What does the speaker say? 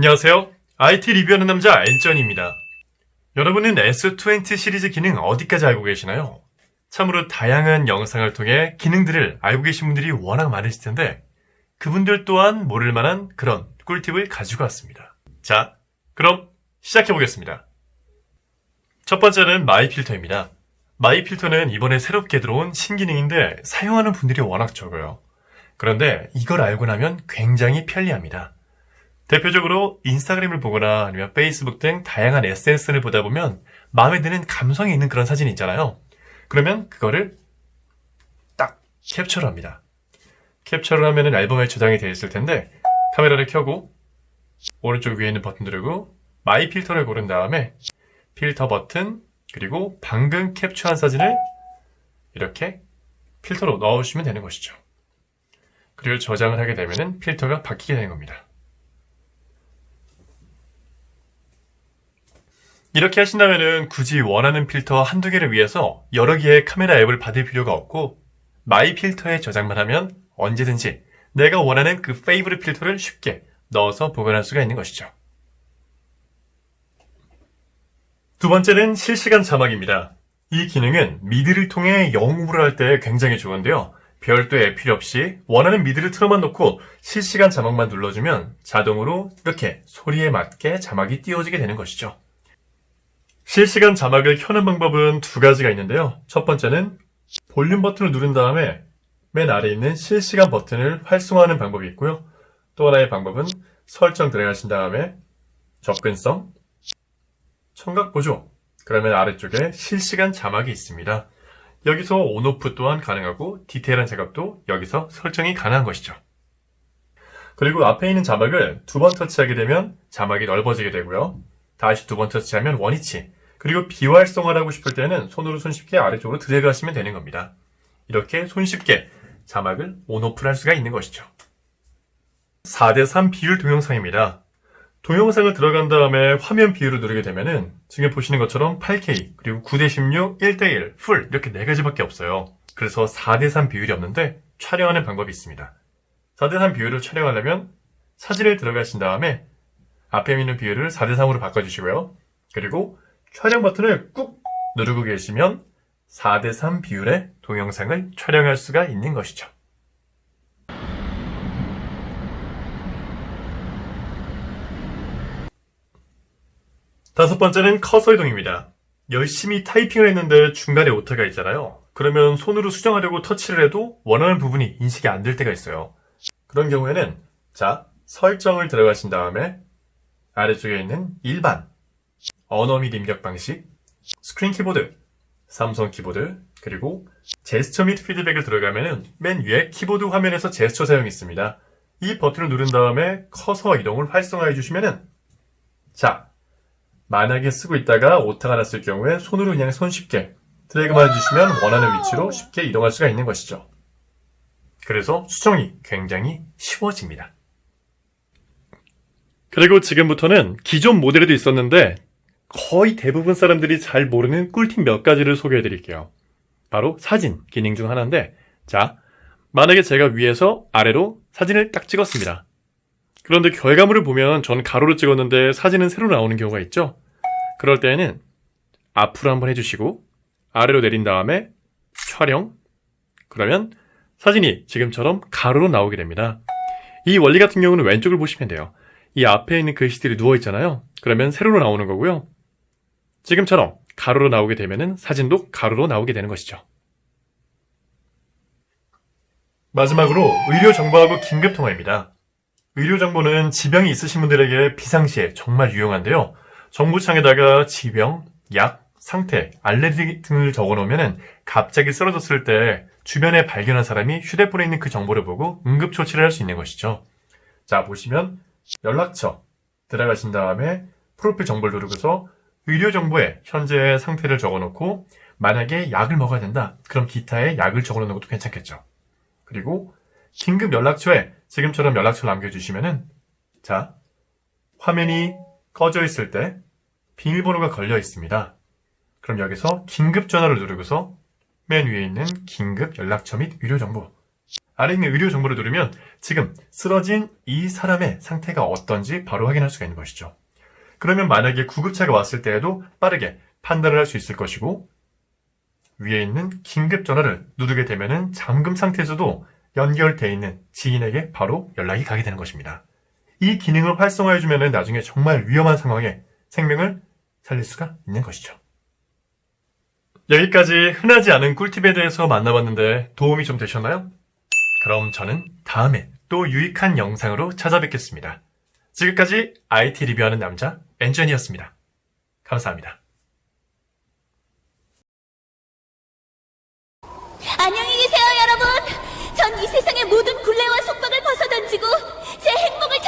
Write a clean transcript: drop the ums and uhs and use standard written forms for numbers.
안녕하세요. IT 리뷰하는 남자 엔전입니다. 여러분은 S20 시리즈 기능 어디까지 알고 계시나요? 참으로 다양한 영상을 통해 기능들을 알고 계신 분들이 워낙 많으실 텐데 그분들 또한 모를 만한 그런 꿀팁을 가지고 왔습니다. 자, 그럼 시작해 보겠습니다. 첫 번째는 마이 필터입니다. 마이 필터는 이번에 새롭게 들어온 신기능인데 사용하는 분들이 워낙 적어요. 그런데 이걸 알고 나면 굉장히 편리합니다. 대표적으로 인스타그램을 보거나 아니면 페이스북 등 다양한 SNS를 보다 보면 마음에 드는 감성이 있는 그런 사진이 있잖아요. 그러면 그거를 딱 캡처를 합니다. 캡처를 하면은 앨범에 저장이 되어 있을 텐데 카메라를 켜고 오른쪽 위에 있는 버튼 누르고 마이 필터를 고른 다음에 필터 버튼 그리고 방금 캡처한 사진을 이렇게 필터로 넣어주시면 되는 것이죠. 그리고 저장을 하게 되면은 필터가 바뀌게 되는 겁니다. 이렇게 하신다면은 굳이 원하는 필터 한두 개를 위해서 여러 개의 카메라 앱을 받을 필요가 없고 마이 필터에 저장만 하면 언제든지 내가 원하는 그 페이브릿 필터를 쉽게 넣어서 보관할 수가 있는 것이죠. 두 번째는 실시간 자막입니다. 이 기능은 미디를 통해 영업을 할 때 굉장히 좋은데요. 별도의 앱 필요 없이 원하는 미디를 틀어만 놓고 실시간 자막만 눌러주면 자동으로 이렇게 소리에 맞게 자막이 띄워지게 되는 것이죠. 실시간 자막을 켜는 방법은 두 가지가 있는데요. 첫 번째는 볼륨 버튼을 누른 다음에 맨 아래에 있는 실시간 버튼을 활성화하는 방법이 있고요. 또 하나의 방법은 설정 들어가신 다음에 접근성, 청각 보조, 그러면 아래쪽에 실시간 자막이 있습니다. 여기서 온오프 또한 가능하고 디테일한 작업도 여기서 설정이 가능한 것이죠. 그리고 앞에 있는 자막을 두 번 터치하게 되면 자막이 넓어지게 되고요. 다시 두 번 터치하면 원위치, 그리고 비활성화를 하고 싶을 때는 손으로 손쉽게 아래쪽으로 드래그 하시면 되는 겁니다. 이렇게 손쉽게 자막을 온오프를 할 수가 있는 것이죠. 4:3 비율 동영상입니다. 동영상을 들어간 다음에 화면 비율을 누르게 되면은 지금 보시는 것처럼 8K, 그리고 9:16, 1:1, 풀 이렇게 네 가지밖에 없어요. 그래서 4:3 비율이 없는데 촬영하는 방법이 있습니다. 4:3 비율을 촬영하려면 사진을 들어가신 다음에 앞에 있는 비율을 4:3으로 바꿔주시고요. 그리고 촬영 버튼을 꾹 누르고 계시면 4:3 비율의 동영상을 촬영할 수가 있는 것이죠. 다섯 번째는 커서 이동입니다. 열심히 타이핑을 했는데 중간에 오타가 있잖아요. 그러면 손으로 수정하려고 터치를 해도 원하는 부분이 인식이 안 될 때가 있어요. 그런 경우에는 자, 설정을 들어가신 다음에 아래쪽에 있는 일반, 언어 및 입력 방식, 스크린 키보드, 삼성 키보드, 그리고 제스처 및 피드백을 들어가면은 맨 위에 키보드 화면에서 제스처 사용이 있습니다. 이 버튼을 누른 다음에 커서 이동을 활성화해 주시면은 자, 만약에 쓰고 있다가 오타가 났을 경우에 손으로 그냥 손쉽게 드래그만 해주시면 원하는 위치로 쉽게 이동할 수가 있는 것이죠. 그래서 수정이 굉장히 쉬워집니다. 그리고 지금부터는 기존 모델에도 있었는데 거의 대부분 사람들이 잘 모르는 꿀팁 몇 가지를 소개해 드릴게요. 바로 사진 기능 중 하나인데 자, 만약에 제가 위에서 아래로 사진을 딱 찍었습니다. 그런데 결과물을 보면 전 가로로 찍었는데 사진은 세로 나오는 경우가 있죠. 그럴 때에는 앞으로 한번 해주시고 아래로 내린 다음에 촬영, 그러면 사진이 지금처럼 가로로 나오게 됩니다. 이 원리 같은 경우는 왼쪽을 보시면 돼요. 이 앞에 있는 글씨들이 누워있잖아요. 그러면 세로로 나오는 거고요. 지금처럼 가로로 나오게 되면 사진도 가로로 나오게 되는 것이죠. 마지막으로 의료 정보하고 긴급 통화입니다. 의료 정보는 지병이 있으신 분들에게 비상시에 정말 유용한데요. 정보창에다가 지병, 약, 상태, 알레르기 등을 적어놓으면 갑자기 쓰러졌을 때 주변에 발견한 사람이 휴대폰에 있는 그 정보를 보고 응급조치를 할 수 있는 것이죠. 자, 보시면 연락처 들어가신 다음에 프로필 정보를 누르고서 의료 정보에 현재의 상태를 적어놓고 만약에 약을 먹어야 된다. 그럼 기타에 약을 적어놓는 것도 괜찮겠죠. 그리고 긴급 연락처에 지금처럼 연락처를 남겨주시면은 자, 화면이 꺼져 있을 때 비밀번호가 걸려 있습니다. 그럼 여기서 긴급 전화를 누르고서 맨 위에 있는 긴급 연락처 및 의료 정보 아래 있는 의료 정보를 누르면 지금 쓰러진 이 사람의 상태가 어떤지 바로 확인할 수가 있는 것이죠. 그러면 만약에 구급차가 왔을 때에도 빠르게 판단을 할 수 있을 것이고, 위에 있는 긴급 전화를 누르게 되면은 잠금 상태에서도 연결되어 있는 지인에게 바로 연락이 가게 되는 것입니다. 이 기능을 활성화해주면 나중에 정말 위험한 상황에 생명을 살릴 수가 있는 것이죠. 여기까지 흔하지 않은 꿀팁에 대해서 만나봤는데 도움이 좀 되셨나요? 그럼 저는 다음에 또 유익한 영상으로 찾아뵙겠습니다. 지금까지 IT 리뷰하는 남자 앤전이었습니다. 감사합니다. 안녕히 계세요, 여러분. 전 이 세상의 모든 굴레와 속박을 벗어던지고 제 행복을